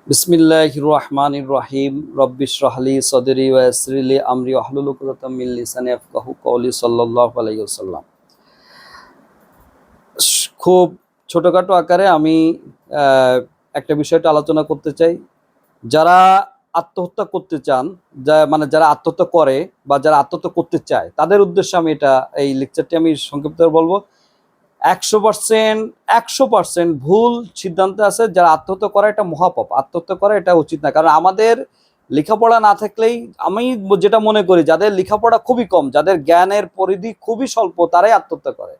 বিসমিল্লাহির রহমানির রহিম। রব্বি ইশরাহ লি সাদরি ওয়া ইয়াসসির লি আমরি ওয়াহলুল উকদাতাম মিন লিসানি ইয়াফকাহু কওলি সাল্লাল্লাহু আলাইহি ওয়াসাল্লাম। খুব ছোটখাটো আকারে আমি একটা বিষয়টা আলোচনা করতে চাই। যারা আত্মহত্যা করতে চান, যারা আত্মহত্যা করে বা যারা আত্মহত্যা করতে চায়, তাদের উদ্দেশ্যে আমি এই লেকচারটি আমি সংক্ষিপ্ত বলবো। 100% ভুল সিদ্ধান্তে আছে। যারা আত্মহত্যা করা এটা মহাপাপ, আত্মহত্যা করা এটা উচিত না। কারণ আমাদের লেখাপড়া না থাকলেই, আমি যেটা মনে করি, যাদের লেখাপড়া খুবই কম, যাদের জ্ঞানের পরিধি খুবই স্বল্প, তারাই আত্মহত্যা করে।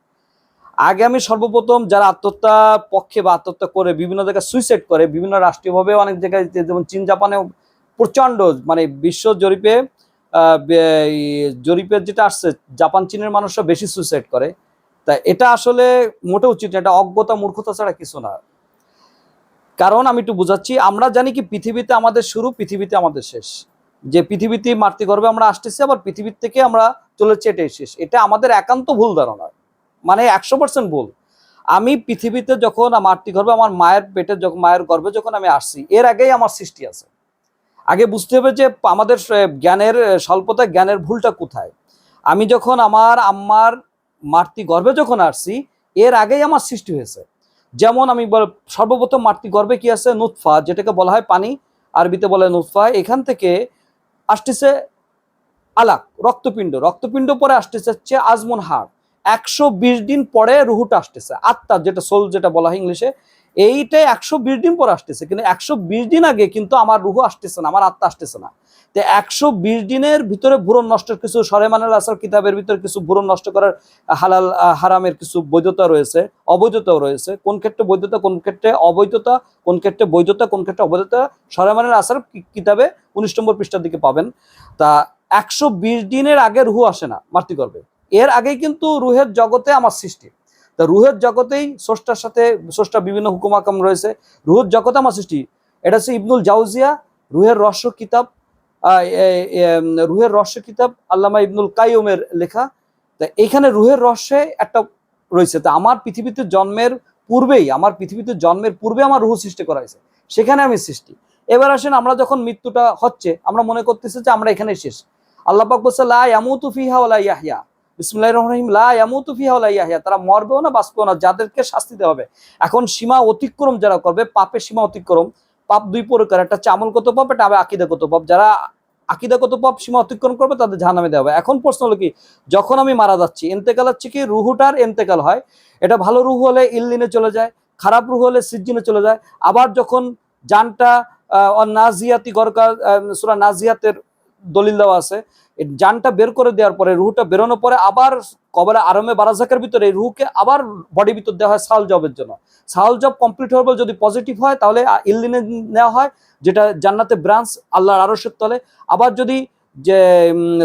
আগে আমি সর্বপ্রথম যারা আত্মহত্যা পক্ষে বা আত্মহত্যা করে বিভিন্ন জায়গায় সুইসাইড করে, বিভিন্ন রাষ্ট্রীয়ভাবে অনেক জায়গায়, যেমন চীন জাপানে প্রচণ্ড, বিশ্ব জরিপের যেটা আসছে, জাপান চীনের মানুষরা বেশি সুইসাইড করে। তা এটা আসলে মোটেও উচিত না, এটা অজ্ঞতা মূর্খতা ছাড়া কিছু না। কারণ আমি একটু বুঝাচ্ছি, আমরা জানি কি পৃথিবীতে আমাদের শুরু, পৃথিবীতে আমাদের শেষ। যে পৃথিবীতে মাতৃগর্ভে আমরা আসতেছি, আবার পৃথিবীর থেকে আমরা চলেছি, এটাই শেষ। এটা আমাদের একান্ত ভুল ধারণা, 100% ভুল। আমি পৃথিবীতে যখন মাতৃগর্ভে, আমার মায়ের পেটে, যখন মায়ের গর্ভে যখন আমি আসছি, এর আগেই আমার সৃষ্টি আছে। আগে বুঝতে হবে যে আমাদের জ্ঞানের স্বল্পতা, জ্ঞানের ভুলটা কোথায়। আমি যখন আমার আম্মার মাতৃগর্ভে যখন আসছি, এর আগেই আমার সৃষ্টি হয়েছে। যেমন আমি সর্বপ্রথম মাতৃগর্ভে কি আছে? নুতফা, যেটাকে বলা হয় পানি, আরবিতে বলে নুতফা। এখান থেকে আসতেছে আলাক, রক্তপিণ্ড। রক্তপিণ্ড পরে আসতেছে হচ্ছে আজমুন হাড়। 120 দিন পরে রুহুটা আসতেছে, আত্মা, যেটা সোল যেটা বলা হয় ইংলিশে। এইটাই 120 দিন পরে আসতেছে, কিন্তু 120 দিন আগে কিন্তু আমার রুহু আসতেছে না, আমার আত্মা আসতেছে না। তো 120 দিনের ভিতরে ভ্রূণ নষ্টের কিছু, সরেমানুল আসার কিতাবের ভিতরে কিছু ভ্রূণ নষ্ট করার হালাল হারামের কিছু বৈধতা রয়েছে, অবৈধতাও রয়েছে। কোন ক্ষেত্রে বৈধতা, কোন ক্ষেত্রে অবৈধতা, কোন ক্ষেত্রে বৈধতা, কোন ক্ষেত্রে অবৈধতা, সরেমানুল আসার কিতাবে 19 নম্বর পৃষ্ঠার দিকে পাবেন। তা 120 দিনের আগে রুহু আসে না মাতৃগর্ভে। এর আগেই কিন্তু রুহের জগতে আমার সৃষ্টি। তা রুহের জগতেই স্রষ্টার সাথে, স্রষ্টার বিভিন্ন হুকুম হাকাম রয়েছে, রুহের জগতে আমার সৃষ্টি। এটা হচ্ছে ইবনুল জাউজিয়া রুহের রহস্য কিতাব, রুহের রহস্য কিতাব আল্লামা ইবনুল কাইয়ুমের লেখা। তা এইখানে রুহের রহস্যে একটা রয়েছে। তা আমার পৃথিবীতে জন্মের পূর্বেই, আমার রুহ সৃষ্টি করা হয়েছে, সেখানে আমি সৃষ্টি। এবার আসেন, আমরা যখন মৃত্যুটা হচ্ছে, আমরা মনে করতেছি যে আমরা এখানে শেষ। আল্লাহ পাক বলছে লা ইয়ামুতু ফিহা ওয়া লা ইয়াহইয়া। বিসমিল্লাহির রহমানির রহিম। লা ইয়ামুতু ফিহা ওয়া লা ইয়াহইয়া, তারা মরবেও না, বাঁচবেও না, যাদেরকে শাস্তি দেওয়া হবে। এখন সীমা অতিক্রম যারা করবে, পাপের সীমা অতিক্রম, পাপ দুই প্রকার, একটা হচ্ছে আমলগত পাপ, একটা আকীদাগত পাপ। যারা আকীদাগত পাপ সীমা অতিক্রম করবে, তাদের জাহান্নামে দেওয়া হবে। এখন প্রশ্ন হলো কি, যখন আমি মারা যাচ্ছি, ইন্তেকাল হচ্ছে কি, রুহুটার ইন্তেকাল হয়। এটা ভালো রুহু হলে ইল্লিনে চলে যায়, খারাপ রুহু হলে সিজ্জিনে চলে যায়। আবার যখন জানটা নাজিয়াতি গরকা, সূরা নাজিয়াতের দলিল দেওয়া আছে, জানটা বের করে দেওয়ার পরে, রুহুটা বেরোনোর পরে আবার কবরে আরমে বারাজাকের ভিতরে এই রুহুকে আবার বডির ভিতর দেওয়া হয় সাল জবের জন্য। সাল জব কমপ্লিট হওয়ার পর যদি পজিটিভ হয়, তাহলে ইল্লিনে নেওয়া হয়, যেটা জান্নাতে ব্রাঞ্চ, আল্লাহর আরশের তলে। আবার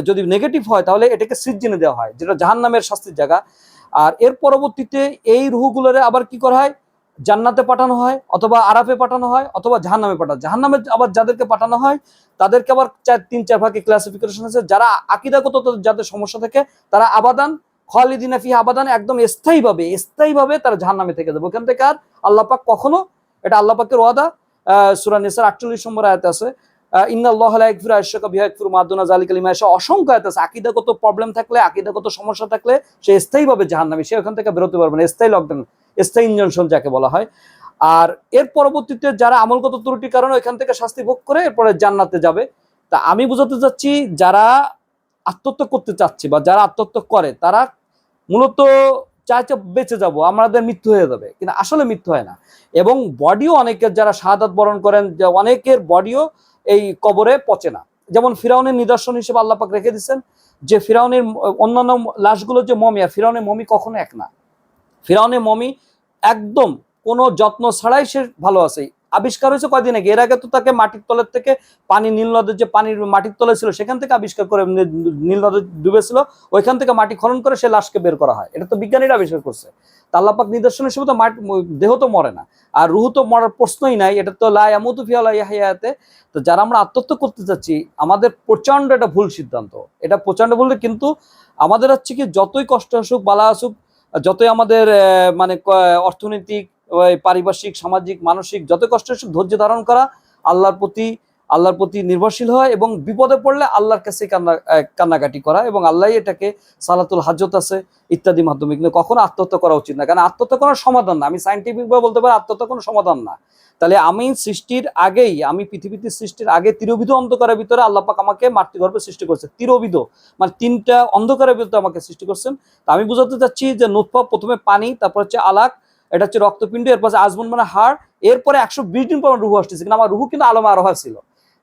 যদি নেগেটিভ হয়, তাহলে এটাকে সিজ্জিনে দেওয়া হয়, যেটা জাহান্নামের শাস্তির জায়গা। আর এর পরবর্তীতে এই রুহুগুলোরে আবার কি করা হয়? জান্নাতে পাঠানো হয়, অথবা আরাফে পাঠানো হয়, অথবা জাহান্নামে পাঠানো। জাহান্নামে আবার যাদেরকে পাঠানো হয়, তাদেরকে আবার 3-4 ভাগে ক্লাসিফিকেশন আছে। যারা আকীদাগত যাদের সমস্যা থাকে, তারা আবাদান খালিদিনা ফিহা আবাদান, একদম স্থায়ীভাবে তারা জাহান্নামে থেকে যাবে। ওখান থেকে আর আল্লাহ পাক কখনো, এটা আল্লাহ পাকের ওয়াদা, সূরা নিসার 48 নম্বর আয়াতে আছে, ইন্নাল্লাহা লা ইয়াগফিরু আশ-শিরকা বিহি ওয়া ইয়াগফিরু মা দুনা যালিকা লিমান ইয়াশা। অসংখ্য আয়াত আছে। আকীদাগত প্রবলেম থাকলে, আকীদাগত সমস্যা থাকলে, সে স্থায়ীভাবে জাহান্নামী, সে ওখান থেকে বেরোতে পারবে না। স্থায়ী লকডাউন, স্থায়ী ইনজনশন যাকে বলা হয়। আর এর পরবর্তীতে যারা আমলগত ত্রুটির কারণে এখান থেকে শাস্তি ভোগ করে এরপরে জান্নাতে যাবে। তা আমি বুঝাতে চাচ্ছি, যারা আত্মহত্যা করতে চাচ্ছে বা যারা আত্মহত্যা করে, তারা মূলত চাইছে বেঁচে যাব, আমাদের মৃত্যু হয়ে যাবে, কিন্তু আসলে মৃত্যু হয় না। এবং বডিও অনেকের, যারা শাহাদাত বরণ করেন, যে অনেকের বডিও এই কবরে পচে না। যেমন ফিরাউনের নিদর্শন হিসেবে আল্লাহ পাক রেখে দিচ্ছেন যে ফিরাউনের অন্যান্য লাশগুলো যে মমি, আর ফিরাউনের মমি কখনো এক না। ফিরাউনের মমি একদম কোনো যত্ন ছাড়াই সে ভালো আছে। আবিষ্কার হয়েছে কয়দিন আগে। এর আগে তো তাকে মাটির তলের থেকে, নীল নদের যে পানির মাটির তলে ছিল, সেখান থেকে আবিষ্কার করে, নীল নদে ডুবেছিল, ওইখান থেকে মাটি খনন করে সে লাশকে বের করা হয়। এটা তো বিজ্ঞানীরা আবিষ্কার করছে। তা আল্লাহ পাক নিদর্শন হিসেবে তো দেহ তো মরে না, আর রুহু তো মরার প্রশ্নই নাই। এটা তো লা ইয়ামুতু ফিহা ওয়া লা ইয়াহইয়াতে। তো যারা আমরা আত্মহত্যা করতে চাচ্ছি, আমাদের প্রচন্ড একটা ভুল সিদ্ধান্ত। এটা প্রচন্ড ভুল। কিন্তু আমাদের হচ্ছে কি, যতই কষ্ট আসুক, বালা আসুক, যতই আমাদের অর্থনৈতিক ওই পারিপার্শ্বিক, সামাজিক, মানসিক যত কষ্ট হোক ধৈর্য ধারণ করা, আল্লাহর প্রতি নির্ভরশীল হয় এবং বিপদে পড়লে আল্লাহর কাছে কান্নাকাটি করা, এবং আল্লাহ এটাকে সালাতুল হাজত আছে ইত্যাদি মাধ্যমে, কিন্তু কখনো আত্মহত্যা করা উচিত না, কারণ আত্মহত্যা করার সমাধান না। আমি সাইন্টিফিকভাবে বলতে পারি আত্মহত্যা কোনো সমাধান না। তাহলে আমি পৃথিবীতে সৃষ্টির আগে তিরোবিধ অন্ধকারের ভিতরে আল্লাহ পাক আমাকে মাতৃগর্ভে সৃষ্টি করছে। তিরোবিধ মানে 3টা অন্ধকারের ভিতরে আমাকে সৃষ্টি করছেন। তা আমি বুঝাতে চাচ্ছি যে নুতফা প্রথমে পানি, তারপর হচ্ছে আলাক, এটা হচ্ছে রক্তপিণ্ড, এরপর আজমন মানে হাড়, এরপরে 120 দিন পর রুহু আসতেছে, কিন্তু আমার রুহু কিন্তু আলমে আরোহা ছিল।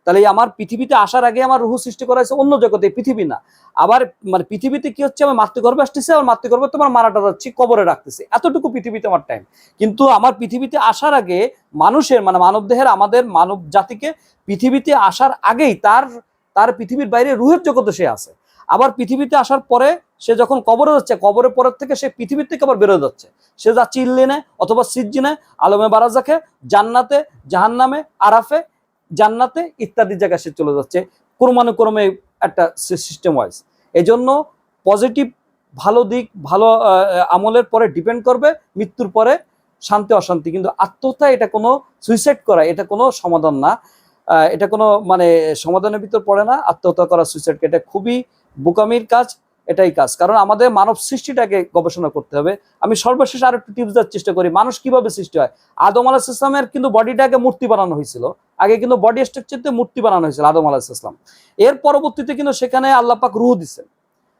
তাহলে আমার পৃথিবীতে আসার আগে আমার রুহু সৃষ্টি করা হয়েছে অন্য জগতে, পৃথিবী না। আবার মানে পৃথিবীতে কি হচ্ছে, আমার মাতৃগর্ভে আসতেছে, আমার মাতৃগর্ভে তোমার মারাটা যাচ্ছি, কবরে রাখতেছে, এতটুকু পৃথিবীতে আমার টাইম। কিন্তু আমার পৃথিবীতে আসার আগে মানুষের মানে মানবদেহের, আমাদের মানব জাতিকে পৃথিবীতে আসার আগেই তার পৃথিবীর বাইরে রুহের জগতে সে আছে। আবার পৃথিবীতে আসার পরে সে যখন কবরে যাচ্ছে, কবরের পরের থেকে সে পৃথিবীর থেকে আবার বেরোয় যাচ্ছে, সে যাচ্ছে ইল্লিনে অথবা সিজ্জিনে, আলমে বারাজাকে, জান্নাতে, জাহান্নামে, আরাফে, জান্নাতে ইত্যাদি জায়গায় সে চলে যাচ্ছে ক্রমানুক্রমে একটা সিস্টেম ওয়াইজ। এই জন্য পজিটিভ ভালো দিক, ভালো আমলের পরে ডিপেন্ড করবে মৃত্যুর পরে শান্তি অশান্তি, কিন্তু আত্মহত্যা এটা কোনো সুইসাইড করা এটা কোনো সমাধান না, এটা কোনো মানে সমাধানের ভিতর পড়ে না। আত্মহত্যা করা, সুইসাইড, এটা খুবই বোকামির কাজ, এটাই কাজ। কারণ আমাদের মানব সৃষ্টিটাকে গবেষণা করতে হবে। আমি সর্বশেষ আর একটু টিপস দেওয়ার চেষ্টা করি, মানুষ কিভাবে সৃষ্টি হয়। আদম আলাইহিস সালামের কিন্তু বডিটাকে মূর্তি বানানো হয়েছিল, আগে কিন্তু বডি স্ট্রাকচারতে মূর্তি বানানো হয়েছিল আদম আলাইহিস সালাম। এর পরবর্তীতে কিন্তু সেখানে আল্লাহ পাক রূহ দিচ্ছেন।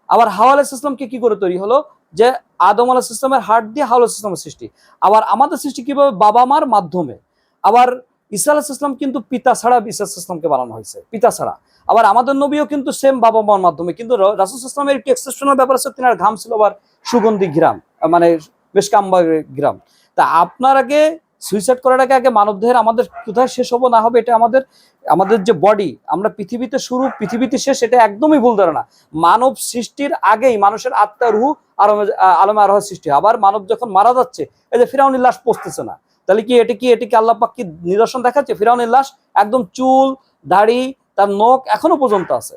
আবার হাওয়া আলাইহিস সালামকে কি করে তৈরি হলো, যে আদম আলাইহিস সালামের হার্ট দিয়ে হাওয়া আলাইহিস সালামের সৃষ্টি। আবার আমাদের সৃষ্টি কিভাবে, বাবা মার মাধ্যমে। আবার ঈসা আলাইহিস সালাম কিন্তু পিতা ছাড়া ঈসা আলাইহিস সালামকে বানানো হয়েছে, পিতা ছাড়া। আবার আমাদের নবীও কিন্তু সেম বাবা মার মাধ্যমে, কিন্তু রাসূল সাল্লাল্লাহু আলাইহি ওয়াসাল্লামের একটু এক্সেপশনাল ব্যাপার আছে, তিনার ঘাম ছিল আবার সুগন্ধি ঘ্রাম, মানে বেশ কাম্বা ঘ্রাম। তা আপনার আগে সুইসাইড করার আগে মানবদেহের আমাদের কোথায় শেষ হবো না হবে, এটা আমাদের যে বডি, আমরা পৃথিবীতে শুরু পৃথিবীতে শেষ, এটা একদমই ভুল ধারণা। মানব সৃষ্টির আগেই মানুষের আত্মা রূহ আলমে আরোহা সৃষ্টি। আবার মানব যখন মারা যাচ্ছে, এই যে ফিরআউনের লাশ পচতেছে না, তাহলে কি এটি কি আল্লাহ পাক কি নিদর্শন দেখাচ্ছে? ফিরআউনের লাশ একদম চুল দাড়ি তার নখ এখনো পর্যন্ত আছে।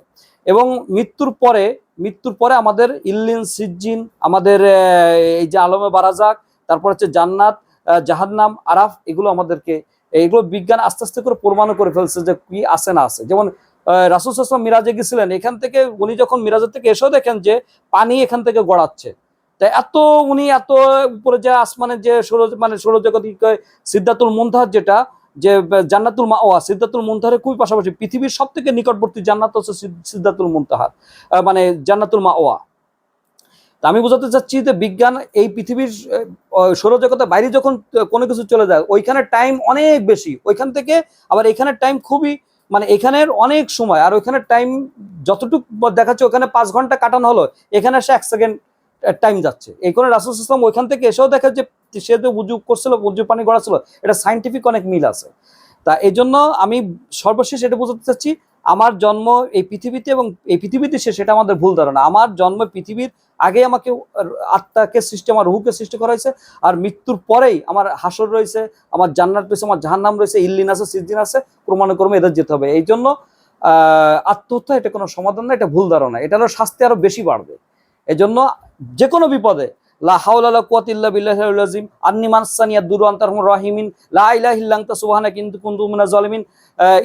এবং মৃত্যুর পরে আমাদের ইল্লিন, সিজ্জিন, আমাদের এই যে আলমে বারাজাক, তারপর হচ্ছে জান্নাত, জাহান্নাম, আরাফ, এইগুলো বিজ্ঞান আস্তে আস্তে করে প্রমাণ করে ফেলছে যে কি আছে না আছে। যেমন রাসূল সাল্লাল্লাহু আলাইহি ওয়াসাল্লাম মিরাজে গেছিলেন, এখান থেকে উনি যখন মিরাজের থেকে এসেও দেখেন যে পানি এখান থেকে গড়াচ্ছে, তাই উনি এত উপরে যে আসমানের যে সৌরজগৎ সিদ্ধাতুল মুনতাহা, যেটা যে জান্নাতুল মাওয়া, সিদ্ধাতুল মুনতাহার খুবই পাশাপাশি, পৃথিবীর সব থেকে নিকটবর্তী জান্নাত হচ্ছে সিদ্ধাতুল মুনতাহা, মানে জান্নাতুল মাওয়া। তা আমি বোঝাতে চাচ্ছি যে বিজ্ঞান এই পৃথিবীর সৌরজগতের বাইরে যখন কোনো কিছু চলে যায়, ওইখানে টাইম অনেক বেশি, ওইখান থেকে আবার এখানের টাইম খুবই, মানে এখানের অনেক সময়, আর ওইখানের টাইম যতটুকু দেখাচ্ছে ওখানে 5 ঘন্টা কাটানো হলো, এখানে এসে 1 সেকেন্ড টাইম যাচ্ছে। এই কারণে রাসূল সাল্লাল্লাহু আলাইহি ওয়াসাল্লাম ওইখান থেকে এসেও দেখা যে সে যে উজু করছিল, উজু পানি গড়াচ্ছিল, এটা সাইন্টিফিক অনেক মিল আছে। তা এই জন্য আমি সর্বশেষ এটা বোঝাতে চাচ্ছি, আমার জন্ম এই পৃথিবীতে এবং এই পৃথিবীতে সেটা আমাদের ভুল ধারণা। আমার জন্ম পৃথিবীর আগে আমাকে আত্মাকে সৃষ্টি, আমার রূহকে সৃষ্টি করা হয়েছে, আর মৃত্যুর পরেই আমার হাসর রয়েছে, আমার জান্নাত রয়েছে, আমার জাহান্নাম রয়েছে, ইল্লিন আছে, সিজ্জিন আছে, ক্রমানুক্রমে এদের যেতে হবে। এই জন্য আত্মহত্যা এটা কোনো সমাধান না, এটা ভুল ধারণা, এটারও শাস্তি আরো বেশি বাড়বে। এই জন্য যে কোনো বিপদে লা হাওলা ওয়ালা কুওয়াতা ইল্লা বিল্লাহিল আযীম আন্নী মাসানিয়া দুরু আনতা আরহামুর রাহিমিন লা ইলাহা ইল্লা আনতা সুবহানাকা ইন্নী কুনতু মিনাজ জালিমিন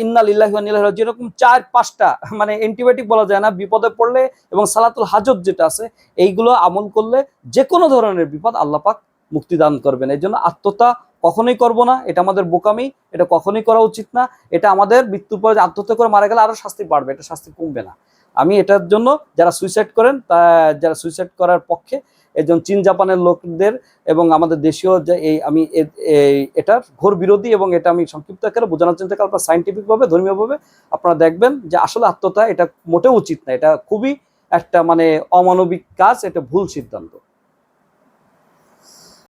ইন্না লিল্লাহি ওয়া ইন্না ইলাইহি রাজিউন, যেরকম 4-5টা মানে অ্যান্টিবায়োটিক বলা যায় না, বিপদে পড়লে এবং সালাতুল হাজত যেটা আছে, এইগুলো আমল করলে যে কোনো ধরনের বিপদ আল্লাহ পাক মুক্তি দান করবেন। এই জন্য আত্মহত্যা কখনোই করব না, এটা আমাদের বোকামি, এটা কখনোই করা উচিত না। এটা আমাদের মৃত্যুর পরে আত্মহত্যা করে মারা গেলে আরো শাস্তি বাড়বে, এটা শাস্তি কমবে না। আমি এটার জন্য যারা সুইসাইড করেন, যারা সুইসাইড করার পক্ষে, একজন চীন জাপানের লোকদের এবং আমাদের দেশীয় যে আমি এটার ঘোর বিরোধী, এবং এটা আমি সংক্ষিপ্ত আকারে বোঝানোর চেষ্টা করি। আপনারা সাইন্টিফিকভাবে, ধর্মীয়ভাবে আপনারা দেখবেন যে আসলে আত্মহত্যা এটা মোটেও উচিত না, এটা খুবই একটা মানে অমানবিক কাজ, এটা ভুল সিদ্ধান্ত।